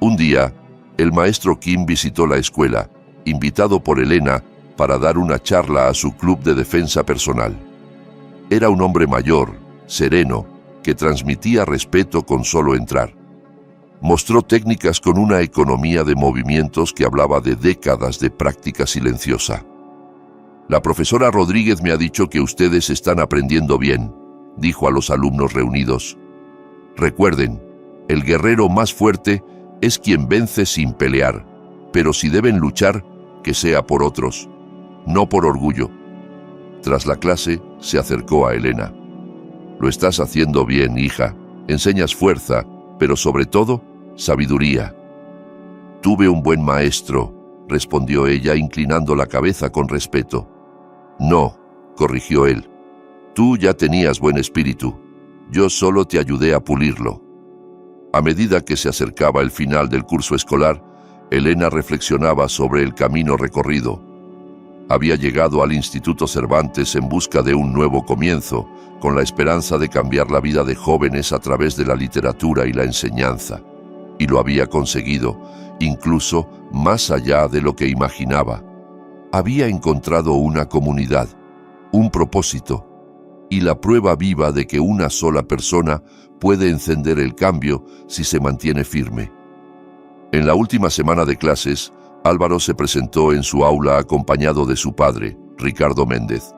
Un día, el maestro Kim visitó la escuela, invitado por Elena para dar una charla a su club de defensa personal. Era un hombre mayor, sereno, que transmitía respeto con solo entrar. Mostró técnicas con una economía de movimientos que hablaba de décadas de práctica silenciosa. La profesora Rodríguez me ha dicho que ustedes están aprendiendo bien, dijo a los alumnos reunidos. Recuerden, el guerrero más fuerte es quien vence sin pelear, pero si deben luchar, que sea por otros, no por orgullo. Tras la clase, se acercó a Elena. Lo estás haciendo bien, hija. Enseñas fuerza, pero sobre todo, sabiduría. Tuve un buen maestro, respondió ella inclinando la cabeza con respeto. No, corrigió él. Tú ya tenías buen espíritu. Yo solo te ayudé a pulirlo. A medida que se acercaba el final del curso escolar, Elena reflexionaba sobre el camino recorrido. Había llegado al Instituto Cervantes en busca de un nuevo comienzo, con la esperanza de cambiar la vida de jóvenes a través de la literatura y la enseñanza. Y lo había conseguido, incluso más allá de lo que imaginaba. Había encontrado una comunidad, un propósito, y la prueba viva de que una sola persona puede encender el cambio si se mantiene firme. En la última semana de clases, Álvaro se presentó en su aula acompañado de su padre, Ricardo Méndez.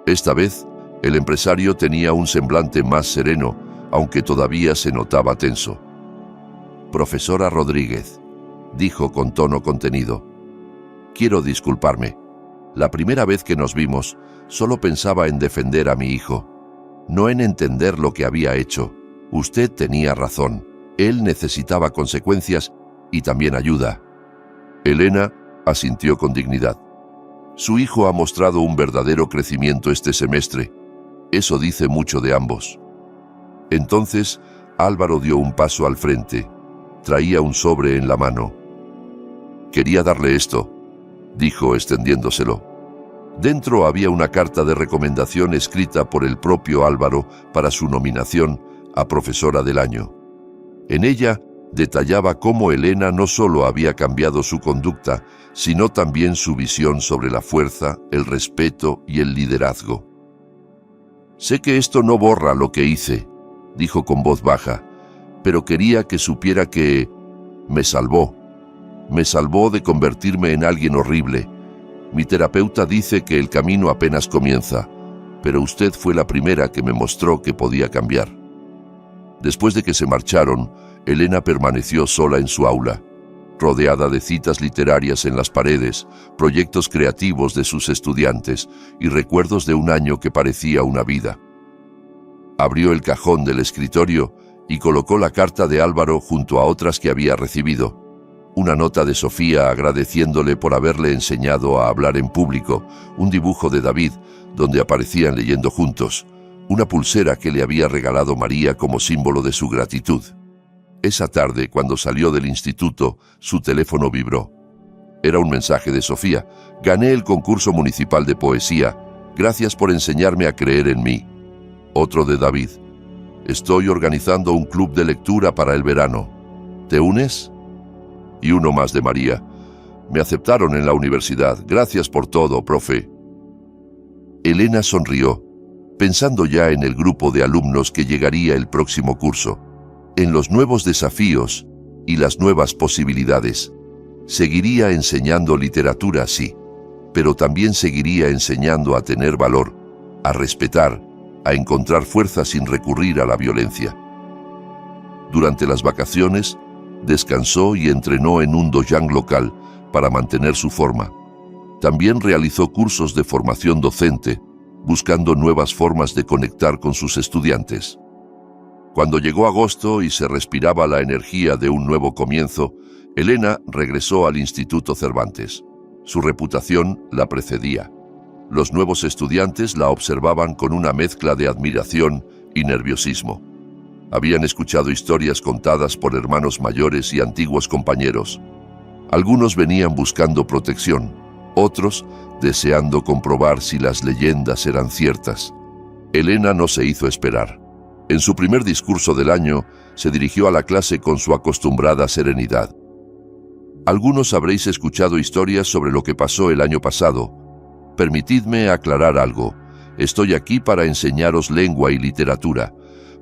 Esta vez, el empresario tenía un semblante más sereno, aunque todavía se notaba tenso. «Profesora Rodríguez», dijo con tono contenido, «quiero disculparme. La primera vez que nos vimos, solo pensaba en defender a mi hijo, no en entender lo que había hecho. Usted tenía razón. Él necesitaba consecuencias y también ayuda». Elena asintió con dignidad. Su hijo ha mostrado un verdadero crecimiento este semestre. Eso dice mucho de ambos. Entonces, Álvaro dio un paso al frente. Traía un sobre en la mano. «Quería darle esto», dijo extendiéndoselo. Dentro había una carta de recomendación escrita por el propio Álvaro para su nominación a profesora del año. En ella detallaba cómo Elena no solo había cambiado su conducta, sino también su visión sobre la fuerza, el respeto y el liderazgo. «Sé que esto no borra lo que hice», dijo con voz baja, «pero quería que supiera que me salvó. Me salvó de convertirme en alguien horrible. Mi terapeuta dice que el camino apenas comienza, pero usted fue la primera que me mostró que podía cambiar». Después de que se marcharon, Elena permaneció sola en su aula, rodeada de citas literarias en las paredes, proyectos creativos de sus estudiantes y recuerdos de un año que parecía una vida. Abrió el cajón del escritorio y colocó la carta de Álvaro junto a otras que había recibido. Una nota de Sofía agradeciéndole por haberle enseñado a hablar en público, un dibujo de David donde aparecían leyendo juntos, una pulsera que le había regalado María como símbolo de su gratitud. Esa tarde, cuando salió del instituto, su teléfono vibró. Era un mensaje de Sofía. «Gané el concurso municipal de poesía. Gracias por enseñarme a creer en mí». Otro de David. «Estoy organizando un club de lectura para el verano. ¿Te unes?». Y uno más de María. «Me aceptaron en la universidad. Gracias por todo, profe». Elena sonrió. pensando ya en el grupo de alumnos que llegaría el próximo curso, en los nuevos desafíos y las nuevas posibilidades. Seguiría enseñando literatura, sí, pero también seguiría enseñando a tener valor, a respetar, a encontrar fuerza sin recurrir a la violencia. Durante las vacaciones, descansó y entrenó en un dojang local para mantener su forma. También realizó cursos de formación docente, buscando nuevas formas de conectar con sus estudiantes. Cuando llegó agosto y se respiraba la energía de un nuevo comienzo, Elena regresó al Instituto Cervantes. Su reputación la precedía. Los nuevos estudiantes la observaban con una mezcla de admiración y nerviosismo. Habían escuchado historias contadas por hermanos mayores y antiguos compañeros. Algunos venían buscando protección, otros deseando comprobar si las leyendas eran ciertas. Elena no se hizo esperar. En su primer discurso del año, se dirigió a la clase con su acostumbrada serenidad. Algunos habréis escuchado historias sobre lo que pasó el año pasado. Permitidme aclarar algo. Estoy aquí para enseñaros lengua y literatura,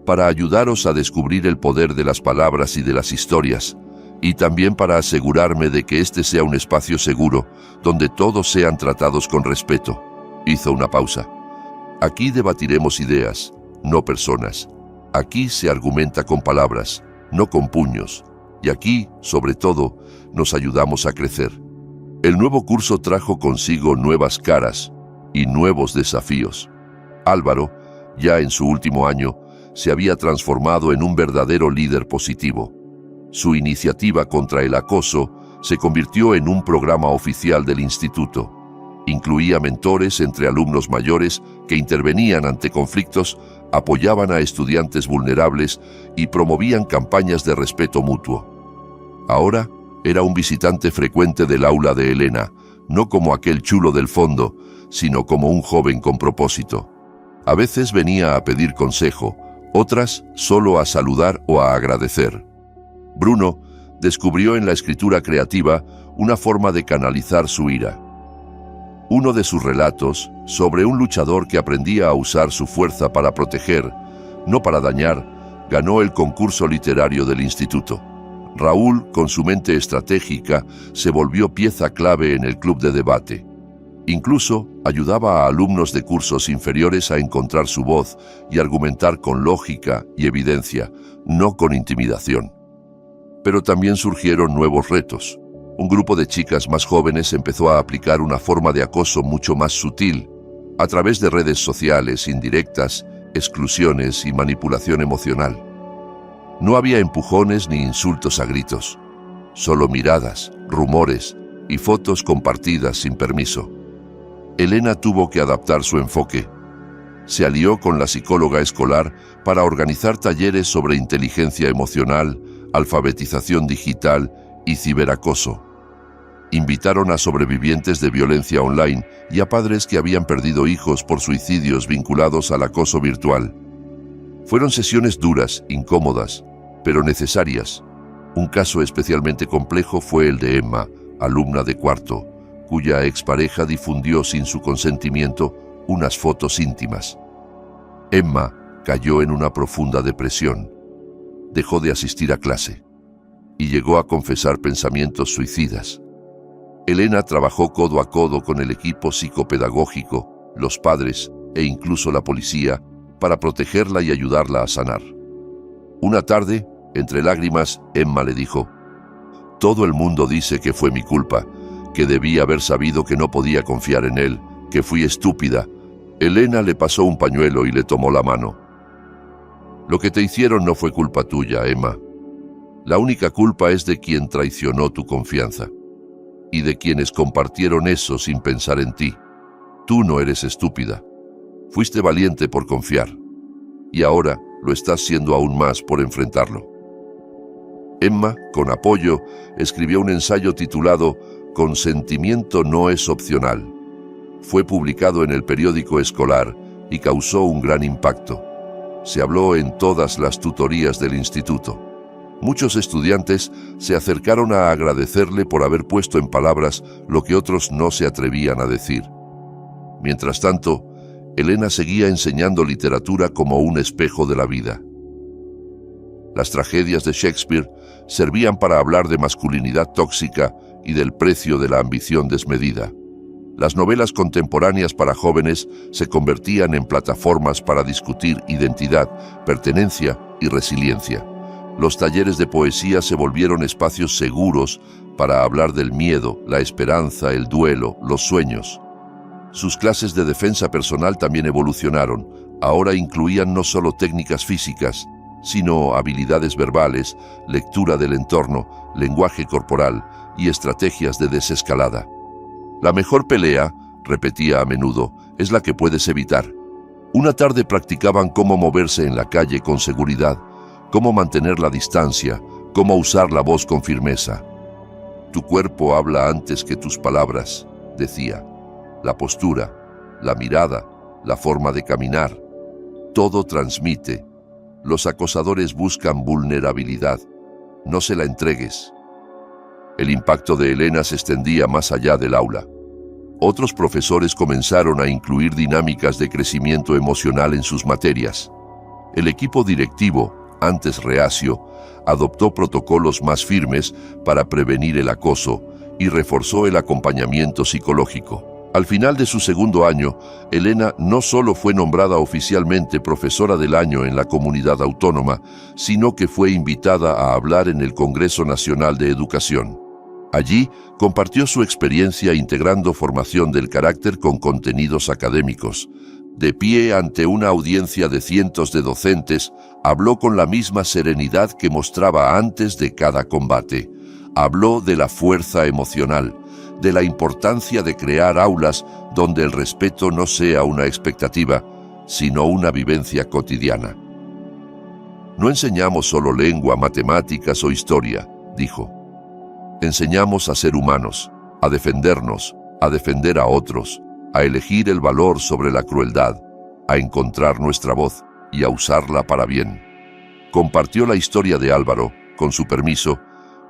para ayudaros a descubrir el poder de las palabras y de las historias, y también para asegurarme de que este sea un espacio seguro, donde todos sean tratados con respeto. Hizo una pausa. Aquí debatiremos ideas, no personas. Aquí se argumenta con palabras, no con puños. Y aquí, sobre todo, nos ayudamos a crecer. El nuevo curso trajo consigo nuevas caras y nuevos desafíos. Álvaro, ya en su último año, se había transformado en un verdadero líder positivo. Su iniciativa contra el acoso se convirtió en un programa oficial del instituto. Incluía mentores entre alumnos mayores que intervenían ante conflictos, apoyaban a estudiantes vulnerables y promovían campañas de respeto mutuo. Ahora era un visitante frecuente del aula de Elena, no como aquel chulo del fondo, sino como un joven con propósito. A veces venía a pedir consejo, otras solo a saludar o a agradecer. Bruno descubrió en la escritura creativa una forma de canalizar su ira. Uno de sus relatos, sobre un luchador que aprendía a usar su fuerza para proteger, no para dañar, ganó el concurso literario del instituto. Raúl, con su mente estratégica, se volvió pieza clave en el club de debate. Incluso ayudaba a alumnos de cursos inferiores a encontrar su voz y argumentar con lógica y evidencia, no con intimidación. Pero también surgieron nuevos retos. Un grupo de chicas más jóvenes empezó a aplicar una forma de acoso mucho más sutil, a través de redes sociales indirectas, exclusiones y manipulación emocional. No había empujones ni insultos a gritos, solo miradas, rumores y fotos compartidas sin permiso. Elena tuvo que adaptar su enfoque. Se alió con la psicóloga escolar para organizar talleres sobre inteligencia emocional, alfabetización digital y ciberacoso. Invitaron a sobrevivientes de violencia online y a padres que habían perdido hijos por suicidios vinculados al acoso virtual. Fueron sesiones duras, incómodas, pero necesarias. Un caso especialmente complejo fue el de Emma, alumna de cuarto, cuya expareja difundió sin su consentimiento unas fotos íntimas. Emma cayó en una profunda depresión. Dejó de asistir a clase y llegó a confesar pensamientos suicidas. Elena trabajó codo a codo con el equipo psicopedagógico, los padres e incluso la policía para protegerla y ayudarla a sanar. Una tarde, entre lágrimas, Emma le dijo: «Todo el mundo dice que fue mi culpa, que debí haber sabido que no podía confiar en él, que fui estúpida». Elena le pasó un pañuelo y le tomó la mano. «Lo que te hicieron no fue culpa tuya, Emma. La única culpa es de quien traicionó tu confianza y de quienes compartieron eso sin pensar en ti. Tú no eres estúpida. Fuiste valiente por confiar y ahora lo estás siendo aún más por enfrentarlo». Emma, con apoyo, escribió un ensayo titulado «Consentimiento no es opcional». Fue publicado en el periódico escolar y causó un gran impacto. Se habló en todas las tutorías del instituto. Muchos estudiantes se acercaron a agradecerle por haber puesto en palabras lo que otros no se atrevían a decir. Mientras tanto, Elena seguía enseñando literatura como un espejo de la vida. Las tragedias de Shakespeare servían para hablar de masculinidad tóxica y del precio de la ambición desmedida. Las novelas contemporáneas para jóvenes se convertían en plataformas para discutir identidad, pertenencia y resiliencia. Los talleres de poesía se volvieron espacios seguros para hablar del miedo, la esperanza, el duelo, los sueños. Sus clases de defensa personal también evolucionaron. Ahora incluían no solo técnicas físicas, sino habilidades verbales, lectura del entorno, lenguaje corporal y estrategias de desescalada. La mejor pelea, repetía a menudo, es la que puedes evitar. Una tarde practicaban cómo moverse en la calle con seguridad, cómo mantener la distancia, cómo usar la voz con firmeza. Tu cuerpo habla antes que tus palabras, decía. La postura, la mirada, la forma de caminar, todo transmite. Los acosadores buscan vulnerabilidad. No se la entregues. El impacto de Elena se extendía más allá del aula. Otros profesores comenzaron a incluir dinámicas de crecimiento emocional en sus materias. El equipo directivo, antes reacio, adoptó protocolos más firmes para prevenir el acoso y reforzó el acompañamiento psicológico. Al final de su segundo año, Elena no solo fue nombrada oficialmente profesora del año en la comunidad autónoma, sino que fue invitada a hablar en el Congreso Nacional de Educación. Allí compartió su experiencia integrando formación del carácter con contenidos académicos. De pie ante una audiencia de cientos de docentes, habló con la misma serenidad que mostraba antes de cada combate. Habló de la fuerza emocional, de la importancia de crear aulas donde el respeto no sea una expectativa, sino una vivencia cotidiana. No enseñamos solo lengua, matemáticas o historia, dijo. Enseñamos a ser humanos, a defendernos, a defender a otros, a elegir el valor sobre la crueldad, a encontrar nuestra voz y a usarla para bien. Compartió la historia de Álvaro, con su permiso,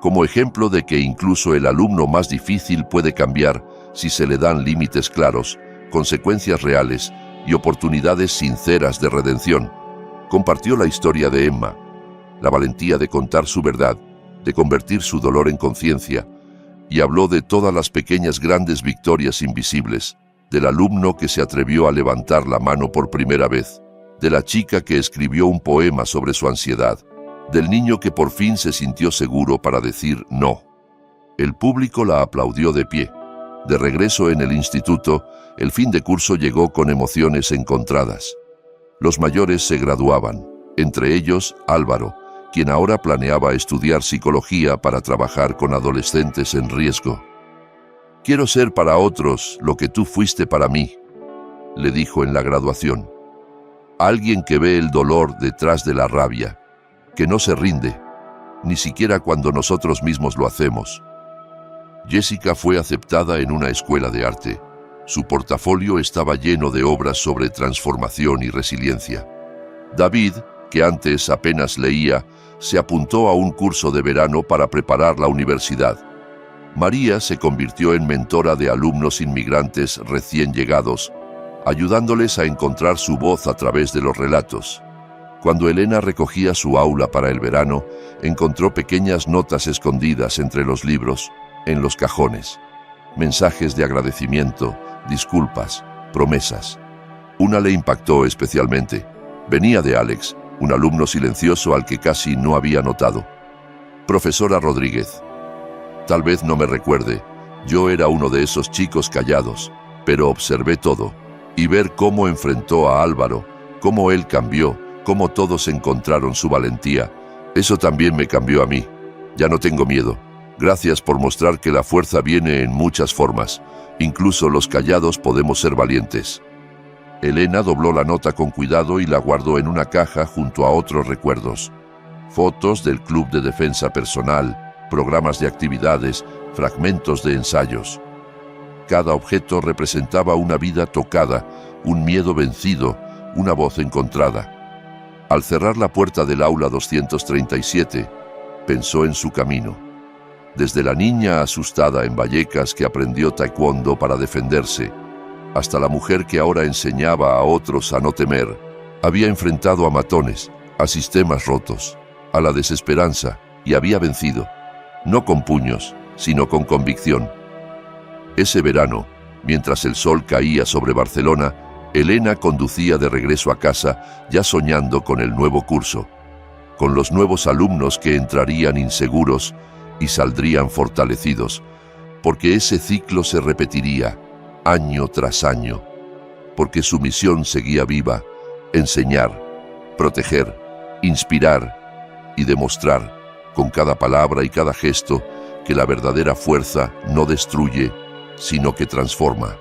como ejemplo de que incluso el alumno más difícil puede cambiar si se le dan límites claros, consecuencias reales y oportunidades sinceras de redención. Compartió la historia de Emma, la valentía de contar su verdad, de convertir su dolor en conciencia, y habló de todas las pequeñas grandes victorias invisibles, del alumno que se atrevió a levantar la mano por primera vez, de la chica que escribió un poema sobre su ansiedad, del niño que por fin se sintió seguro para decir no. El público la aplaudió de pie. De regreso en el instituto, el fin de curso llegó con emociones encontradas. Los mayores se graduaban, entre ellos Álvaro, quien ahora planeaba estudiar psicología para trabajar con adolescentes en riesgo. «Quiero ser para otros lo que tú fuiste para mí», le dijo en la graduación. Alguien que ve el dolor detrás de la rabia, que no se rinde, ni siquiera cuando nosotros mismos lo hacemos. Jessica fue aceptada en una escuela de arte. Su portafolio estaba lleno de obras sobre transformación y resiliencia. David, que antes apenas leía, se apuntó a un curso de verano para preparar la universidad. María se convirtió en mentora de alumnos inmigrantes recién llegados, ayudándoles a encontrar su voz a través de los relatos. Cuando Elena recogía su aula para el verano, encontró pequeñas notas escondidas entre los libros, en los cajones. Mensajes de agradecimiento, disculpas, promesas. Una le impactó especialmente. Venía de Alex, un alumno silencioso al que casi no había notado. Profesora Rodríguez. Tal vez no me recuerde, yo era uno de esos chicos callados, pero observé todo, y ver cómo enfrentó a Álvaro, cómo él cambió, cómo todos encontraron su valentía, eso también me cambió a mí. Ya no tengo miedo. Gracias por mostrar que la fuerza viene en muchas formas. Incluso los callados podemos ser valientes. Elena dobló la nota con cuidado y la guardó en una caja junto a otros recuerdos. Fotos del club de defensa personal, programas de actividades, fragmentos de ensayos. Cada objeto representaba una vida tocada, un miedo vencido, una voz encontrada. Al cerrar la puerta del aula 237, pensó en su camino. Desde la niña asustada en Vallecas que aprendió taekwondo para defenderse, Hasta la mujer que ahora enseñaba a otros a no temer, había enfrentado a matones, a sistemas rotos, a la desesperanza, y había vencido, no con puños, sino con convicción. Ese verano, mientras el sol caía sobre Barcelona, Elena conducía de regreso a casa, ya soñando con el nuevo curso, con los nuevos alumnos que entrarían inseguros y saldrían fortalecidos, porque ese ciclo se repetiría, año tras año, porque su misión seguía viva: enseñar, proteger, inspirar y demostrar, con cada palabra y cada gesto, que la verdadera fuerza no destruye, sino que transforma.